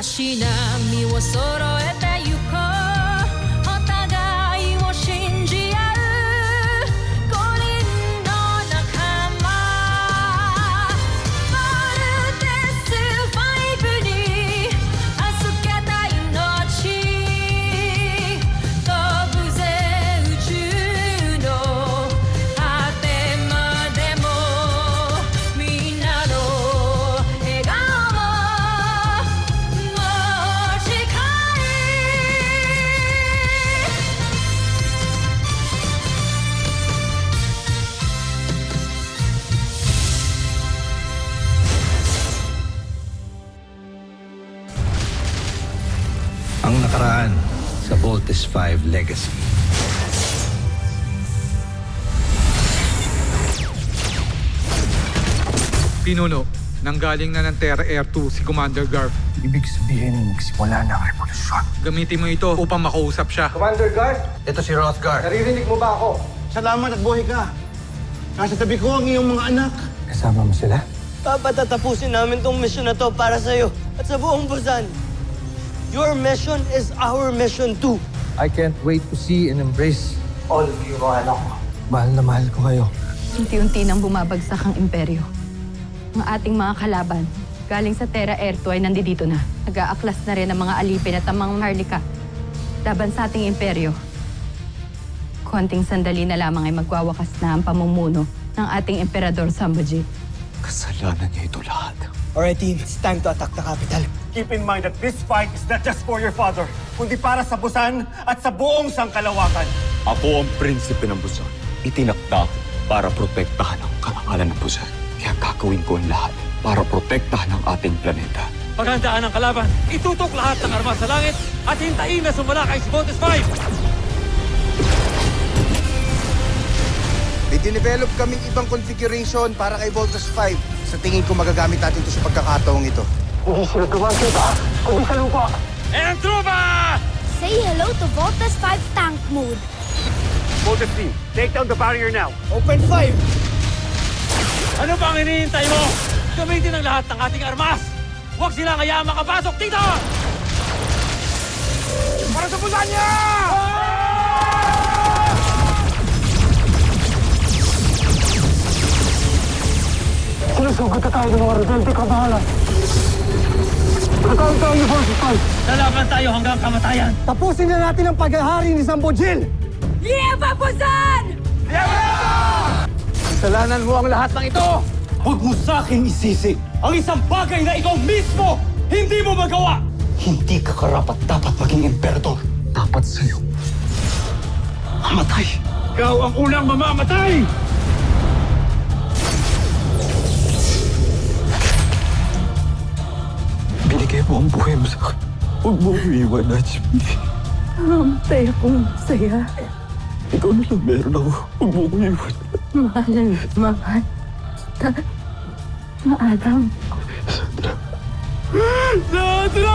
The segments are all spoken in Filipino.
足並みを揃えてゆこうお互いを信じ合う5人の仲間まるでスファイブに預けた命飛ぶぜ宇宙の果てまでもみんなの笑顔もAng nakaraan sa Voltes 5 Legacy. Pinuno, nanggaling na ng Terra Air 2 si Commander Garf. Ibig sabihin, magsimula na ang revolusyon. Gamitin mo ito upang makausap siya. Commander Garth, Ito si Rothgar. naririnig mo ba ako? Salamat at buhay ka. Nasa tabi ko ang iyong mga anak. Kasama mo sila? Papatatapusin namin tong mission na to para sa'yo at sa buong Busan. Your mission is our mission too. I can't wait to see and embrace all of you, mga anak ko. Mahal na mahal ko kayo. Unti-unti nang bumabagsak ang imperyo. Ang ating mga kalaban, galing sa Terra Air 2 ay nandito na. Nag-aaklas na rin ang mga alipin at ang mga Marlika laban sa ating imperyo. Konting sandali na lamang ay magwawakas na ang pamumuno ng ating Emperador Sambojit. Kasalanan niya ito lahat. Alright team, it's time to attack the capital. Keep in mind that this fight is not just for your father, kundi para sa Busan at sa buong sangkalawakan. Ako ang prinsipe ng Busan. Itinakda ako para protektahan ang karangalan ng Busan. Kaya gagawin ko ang lahat para protektahan ang ating planeta. Paghandaan ang kalaban, itutok lahat ng armas sa langit at hintayin na sumalakay si Voltes 5! May dinevelop kaming ibang configuration para kay Voltes 5. Sa tingin ko magagamit natin ito sa pagkakataong ito. Hindi sila tumangkita, kundi sa lupa. And trupa! Say hello to Voltes 5 tank mode. Voltes team, take down the barrier now. Open 5! Ano pang hinihintay mo? Gamitin ang lahat ng ating armas! Huwag sila kaya makapasok dito! Para sa Busan niya! Sinusugot na tayo ng mga rebelde, kabahalan. Tatawag tayo ni Voltes 5. Lalaban tayo hanggang kamatayan! Tapusin na natin ang paghahari ni Sambojil! Lieva Busan! Kasalanan mo ang lahat ng ito! Huwag mo sa akin isisi ang isang bagay na ikaw mismo hindi mo magawa! Hindi ka karapat-dapat maging emperador. Dapat sa'yo mamatay. Ikaw ang unang mamamatay! Binigay mo ang buhay mo sa akin. Huwag mo iiwan, Najmi. Namatay akong saya. Ikaw na lang meron ako. Huwag mo ko iiwan. Mahal. Maalam. Sandra. Sandra!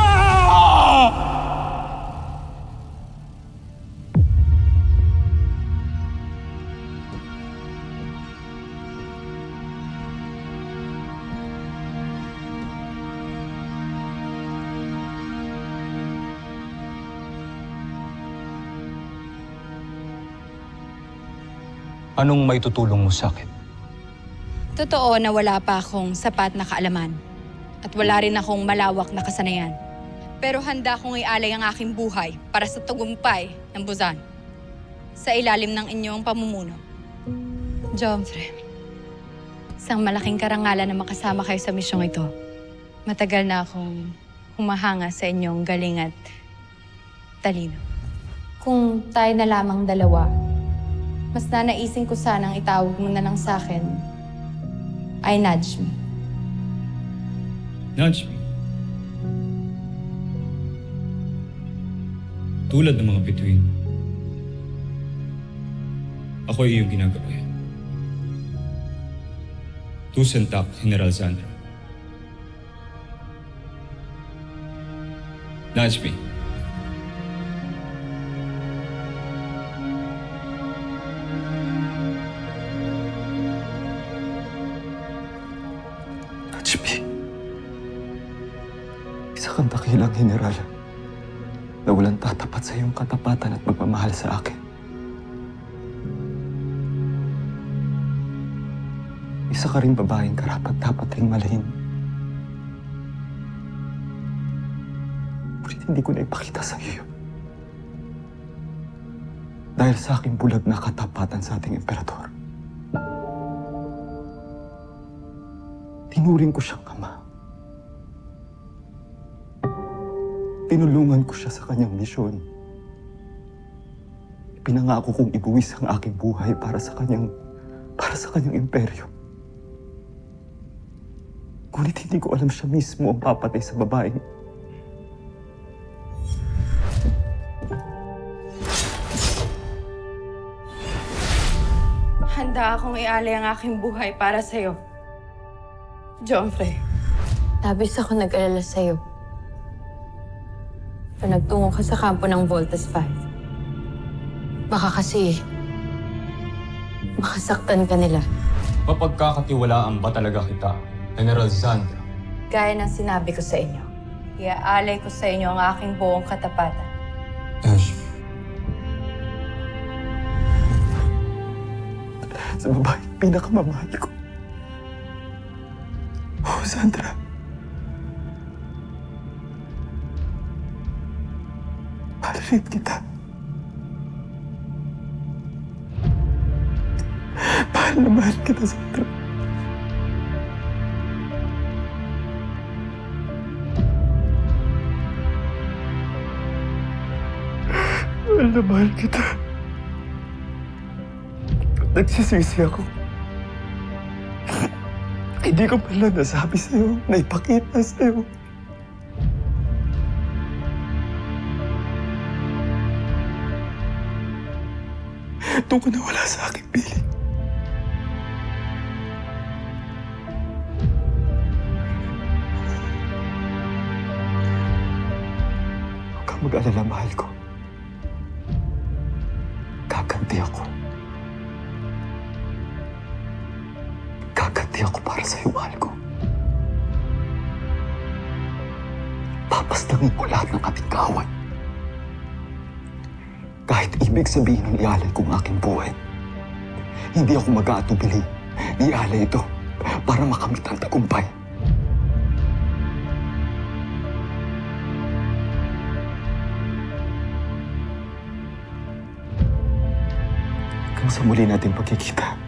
Anong may tutulong mo sa akin? Totoo na wala pa akong sapat na kaalaman at wala rin akong malawak na kasanayan. Pero handa akong ialay ang aking buhay para sa tagumpay ng Busan sa ilalim ng inyong pamumuno. Jomfre, isang malaking karangalan na makasama kayo sa misyong ito. Matagal na akong humahanga sa inyong galing at talino. Kung tayo na lamang dalawa, mas nanaisin ko sanang itawag mo na lang sa akin ay Najmi. Najmi. Tulad ng mga bituin, ako ay iyong ginagabayan. Tusentak, General Sandra. Najmi. Isa kang dakilang general na walang tatapat sa iyong katapatan at magmamahal sa akin. Isa ka rin babaeng karapat-dapat ring malahin. Ngunit hindi ko na ipakita sa iyo yun. Dahil sa aking bulag na katapatan sa ating emperador. Tinuring ko siyang ama. Tinulungan ko siya sa kanyang misyon. Pinangako kong ibuwis ang aking buhay para sa kanyang imperyo. Ngunit hindi ko alam siya mismo ang papatay sa babaeng. Handa akong ialay ang aking buhay para sa'yo. Joffrey. Labis ako nag-alala sa'yo. Nagtungo ka sa kampo ng Voltes 5. Baka kasi makasaktan ka nila. Mapagkakatiwalaan ba talaga kita, General Zandra? Gaya ng sinabi ko sa inyo, iaalay ko sa inyo ang aking buong katapatan. Sa babaeng pinakamamahal ko. Oh, Sandra. Mahal rin kita. Mahal na mahal kita, Sandra. Mahal na mahal kita. Nagsisisi ako. Hindi ko pala nasabi sa'yo, naipakita sa'yo. Doon ko nawala sa aking piling. Huwag kang mag-alala, mahal ko. Gaganti ako. Gaganti ako para sa'yo, mahal ko. Papastangin ko lahat ng ating kaaway. Kahit ibig sabihin ng ialay kong aking buhay, hindi ako mag-aatubili. Ialay ito para makamit ang tagumpay. Hanggang sa muli natin pagkikita.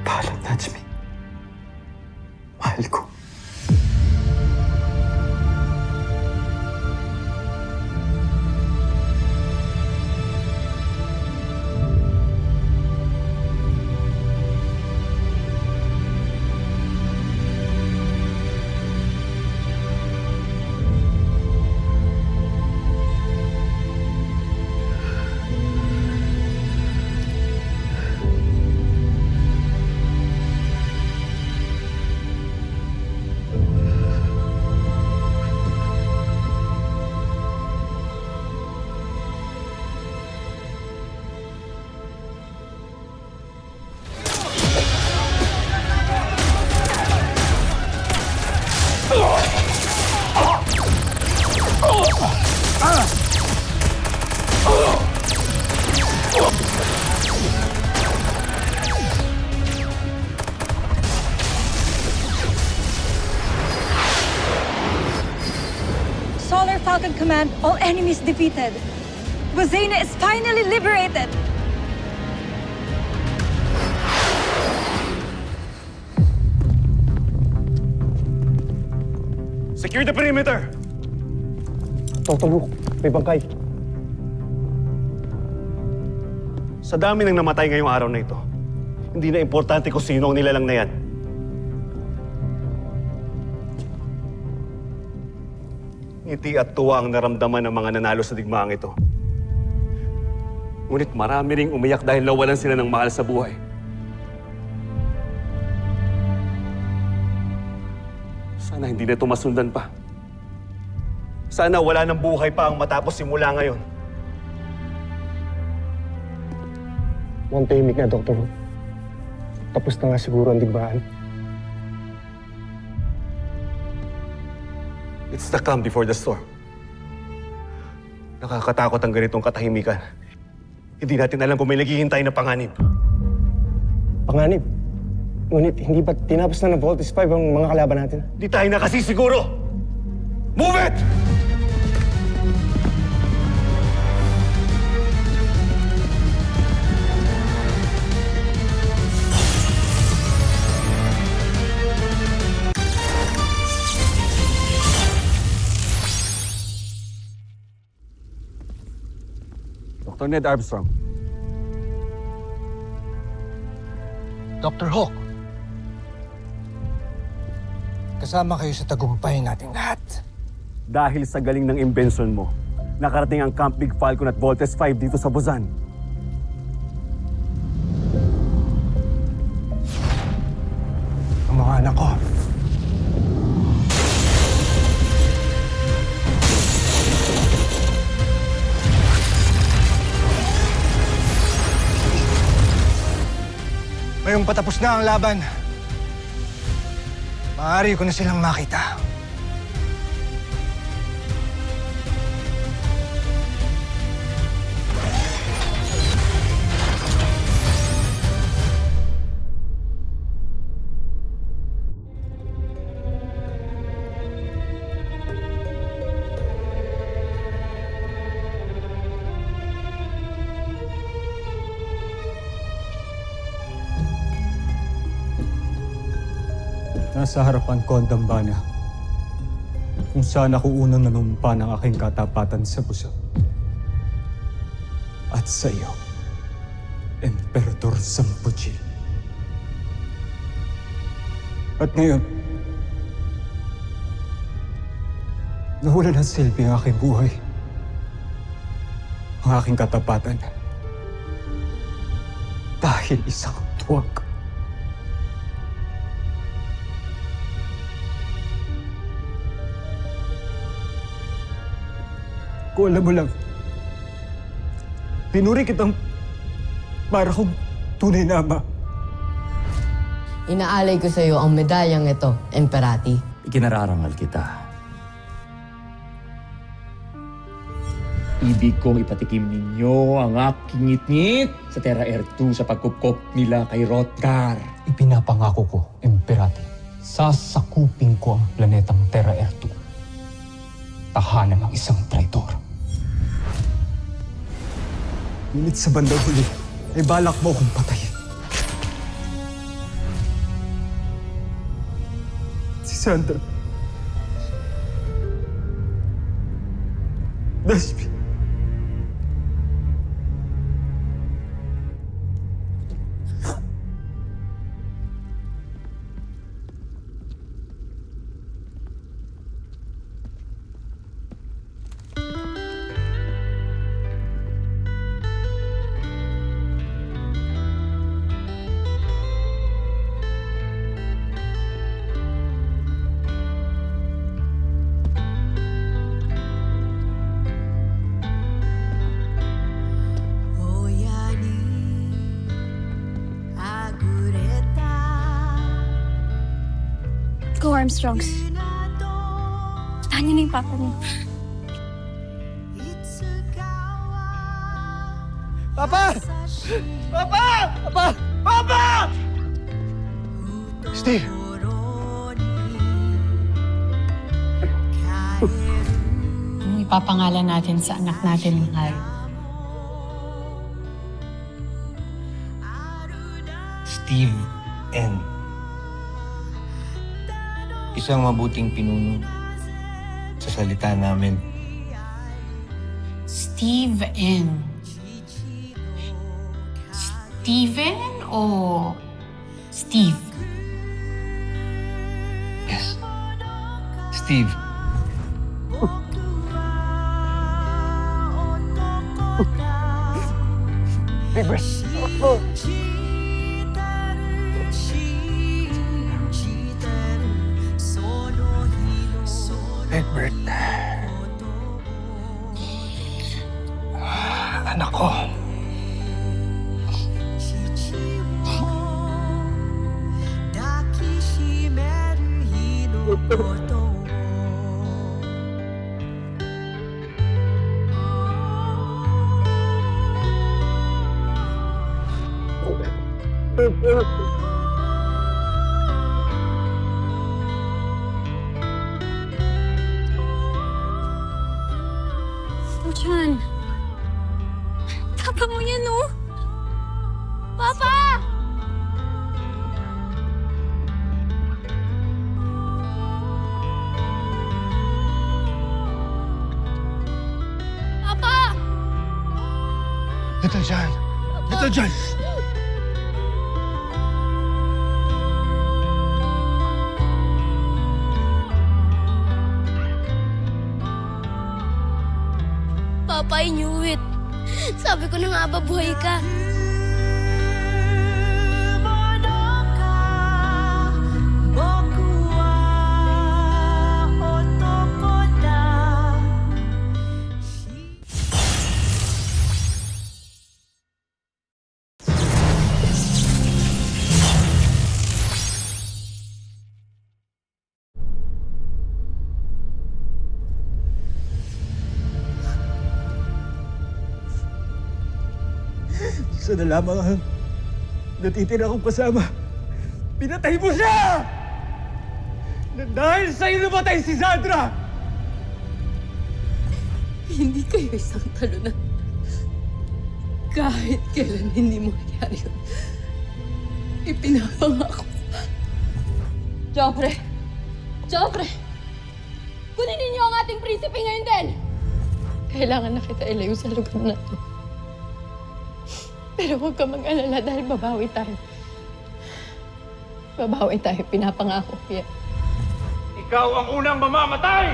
Paalam, Najmi. Mahal ko. Solar Falcon Command, all enemies defeated. Bozena is finally liberated. Secure the perimeter! Dr. Luke, may bangkay. Sa dami ng namatay ngayong araw na ito, hindi na importante kung sino ang nilalang na yan. Ngiti at tuwa ang naramdaman ng mga nanalo sa digmaang ito. Ngunit marami ring umiyak dahil nawalan sila ng mahal sa buhay. Sana hindi na ito masundan pa. Sana wala ng buhay pa ang matapos simula ngayon. One tahimik na, Dr. Luke. Tapos na nga siguro ang digmaan. It's the calm before the storm. Nakakatakot ang ganitong katahimikan. Hindi natin alam kung may naghihintay na panganib. Panganib? Ngunit hindi ba tinapos na ng Voltes 5 ang mga kalaban natin? Di tayo nakasisiguro! Move it! Dr. Ned Armstrong. Dr. Hawk. Kasama kayo sa tagumpay nating lahat. Dahil sa galing ng imbensyon mo, nakarating ang Camp Big Falcon at Voltes 5 dito sa Busan. Ang mga anak ko. Ngayong patapos na ang laban, maaari ko na silang makita. Nasa harapan ko ang dambana kung saan ako unang nanumpa ng aking katapatan sa buso. At sa iyo, Emperador Zampuji. At ngayon, nawala ng silbi ang aking buhay. Ang aking katapatan. Dahil isang tuwag. Kung alam mo lang, pinuri kitang para kong tunay na ama. Inaalay ko sa iyo ang medalyang ito, Emperati. Ikinararangal kita. Ibig kong ipatikim ninyo ang aking ngit-ngit sa Terra Air 2 sa pagkupkop nila kay Hrothgar. Ipinapangako ko, Emperati, sasakupin ko ang planetang Terra Air 2. Tahanan ng isang traitor. Ngunit sa bandang huli, ay balak mo akong patayin. Si Sandra. Dashmi. Go, Armstrongs. Tahan niyo na yung papa niyo. Papa! Papa! Papa! Papa! Steve! Anong ipapangalan natin sa anak natin mahal? Steve N. Isang mabuting pinuno sa salita namin. Steve N. Steven o Steve? Yes. Steve. Big breath. Egbert. Anak ko. Chan. Tapang mo yan, no? Papa! Papa! Ito dyan! Ito dyan! Papa, I knew it. Sabi ko na nga ba, buhay ka. Isa na lamang ang natitira kong kasama. Pinatay mo siya! Na dahil sa'yo namatay si Sandra! Hindi kayo isang talunan. Kahit kailan hindi mo mangyari yun. Ipinapangako. Joffre! Joffre! Kunin ninyo ang ating prinsipe ngayon din! Kailangan na kita ilayo sa lugar na to. Pero huwag ka mag-alala dahil babawi tayo. Babawi tayo, pinapangako. Yeah. Ikaw ang unang mamamatay!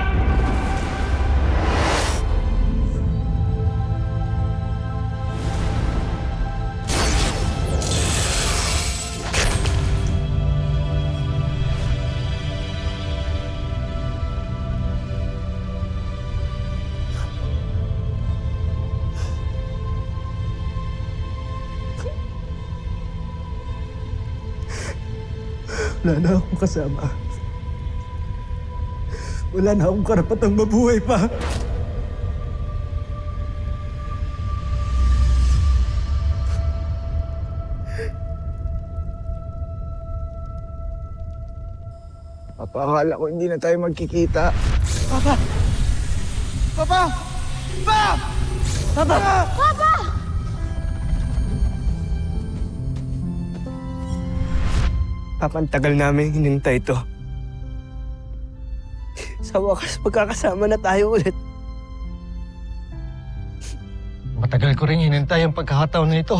Wala na akong kasama. Wala na akong karapatang mabuhay pa. Papa, akala ko hindi na tayo magkikita. Papa! Papa! Pa! Papa! Papa! Papa, ang tagal namin hinintay ito. Sa wakas, magkakasama na tayo ulit. Matagal ko rin hinintay ang pagkakataon na ito.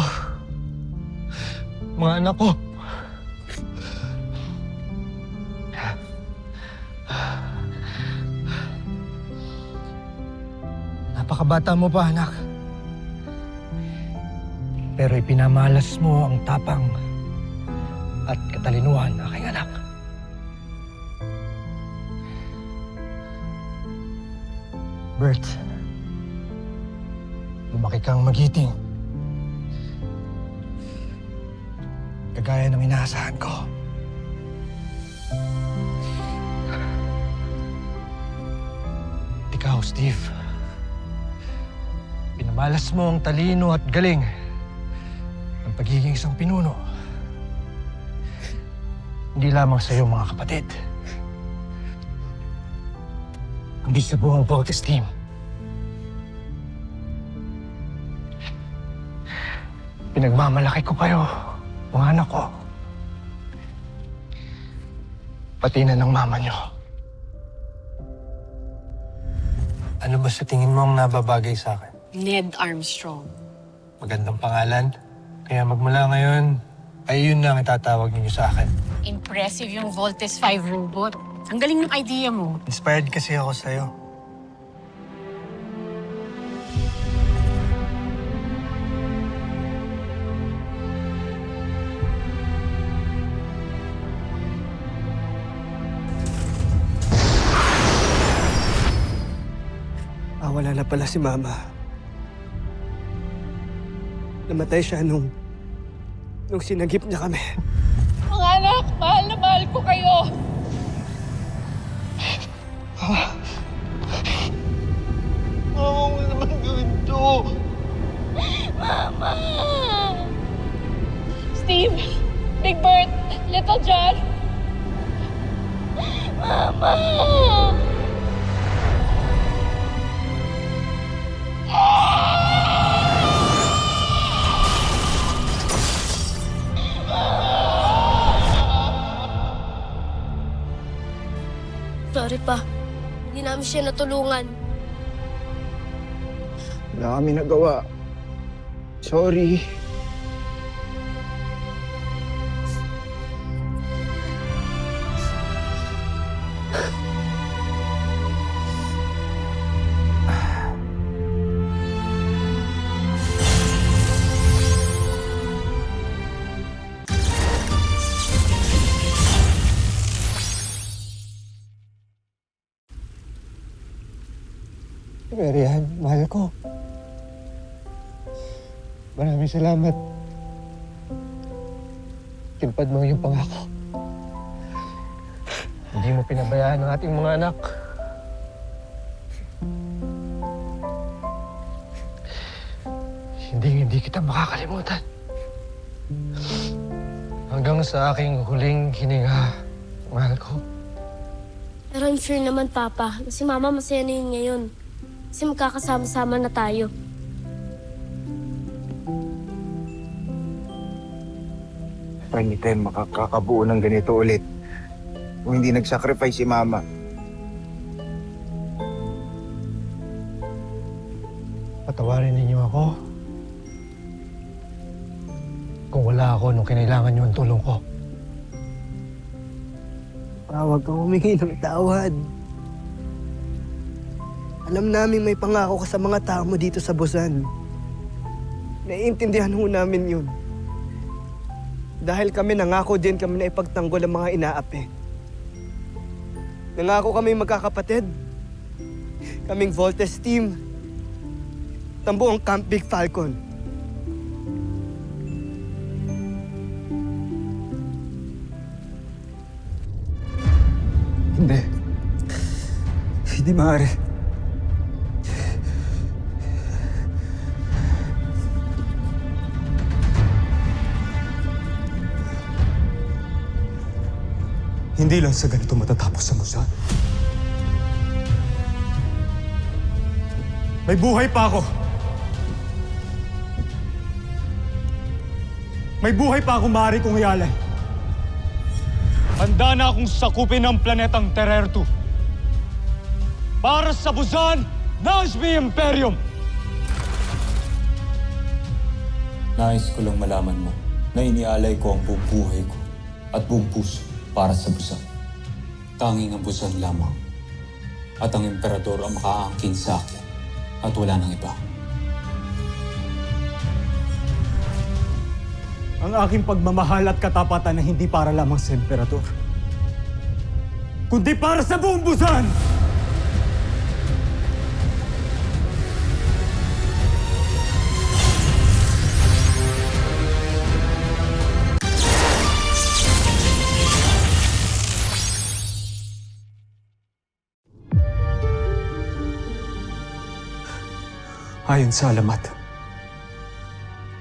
Mga anak ko. Napakabata mo pa, anak. Pero ipinamalas mo ang tapang at katalinuhan, aking anak. Bert, lumaki kang magiting. Kagaya ng inaasahan ko. Ikaw, Steve. Pinamalas mo ang talino at galing ng pagiging isang pinuno. Hindi lamang sa iyo, mga kapatid. Kundi sa buong Voltes team. Pinagmamalaki ko kayo, mga anak ko. Pati na ng mama niyo. Ano ba sa tingin mo ang nababagay sa akin? Ned Armstrong. Magandang pangalan. Kaya magmula ngayon, ay yun na ang itatawag ninyo sa akin. Impressive yung Voltes 5 robot. Ang galing ng idea mo. Inspired kasi ako sa'yo. Wala na pala si Mama. Namatay siya nung sinagip niya kami. Mga anak, mahal na mahal ko kayo. Mama, mo naman gawin to. Mama! Steve, Sorry pa. Hindi namin siya natulungan. Wala kami nagawa. Sorry. Marian, mahal ko. Maraming salamat. Tinupad mo yung pangako. Hindi mo pinabayaan ang ating mga anak. Hindi kita makakalimutan. Hanggang sa aking huling hininga, mahal ko. Pero I'm sure naman, Papa, na si Mama masaya na yun ngayon. Kasi magkakasama-sama na tayo. Hindi tayo makakabuo ng ganito ulit kung hindi nag-sacrifice si Mama. Patawarin ninyo ako. Kung wala ako nung kinailangan nyo ang tulong ko. Huwag kang humingi ng tawad. Alam namin may pangako ka sa mga tao mo dito sa Busan. Naiintindihan ho namin yun. Dahil kami nangako din kami na ipagtanggol ang mga inaapi. Nangako kami magkakapatid. Kaming Voltes team. Tambuong Camp Big Falcon. Hindi. Hindi maaari. Hindi lang sa ganito matatapos ang Busan. May buhay pa ako. May buhay pa akong maaari kong ialay. Handa na akong sakupin ang planetang Terertu para sa Busan Nazmi Imperium! Nais ko lang malaman mo na inialay ko ang buong buhay ko at buong puso para sa Busan. Tanging ang Busan lamang at ang emperador ang makaangkin sa akin at wala nang iba. Ang aking pagmamahal at katapatan na hindi para lamang sa emperador, kundi para sa buong Busan! Ayon sa alamat,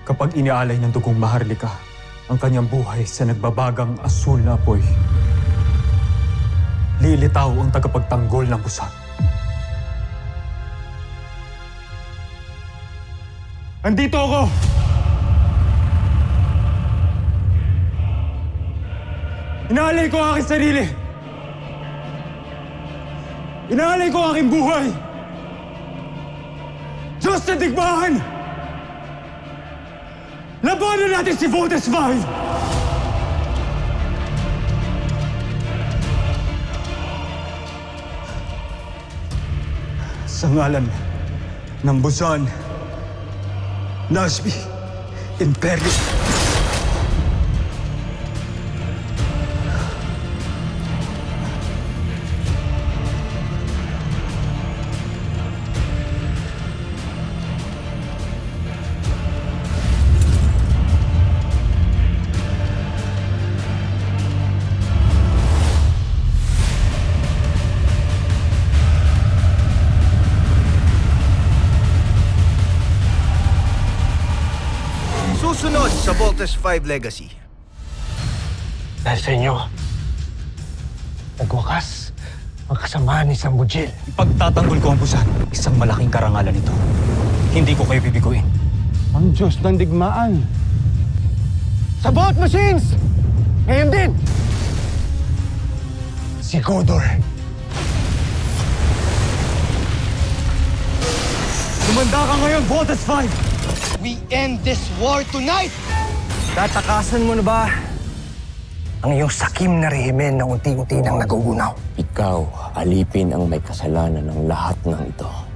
kapag inialay ng dugong Maharlika ang kanyang buhay sa nagbabagang asul na apoy, lilitaw ang tagapagtanggol ng Busan. Andito ako! Inaalay ko ang aking sarili! Inaalay ko ang aking buhay! Diyos sa digmaan! Labanan natin si Voltes 5! Sa ngalan ng Busan Nazmi Imperium. Susunod sa Voltes 5 Legacy. Dahil sa inyo, Nagwakas, magkasamaan ni Sambujil. Ipagtatanggol ko ang busan. Isang malaking karangalan ito. Hindi ko kayo bibiguin. Ang Diyos ng digmaan. Sa boat machines! Ngayon din! Si Godor. Kumanda ka ngayon, Voltes 5! We end this war tonight! Tatakasan mo na ba ang iyong sakim na rehimen na unti-unti nang nagugunaw? Ikaw, alipin ang may kasalanan ng lahat ng ito.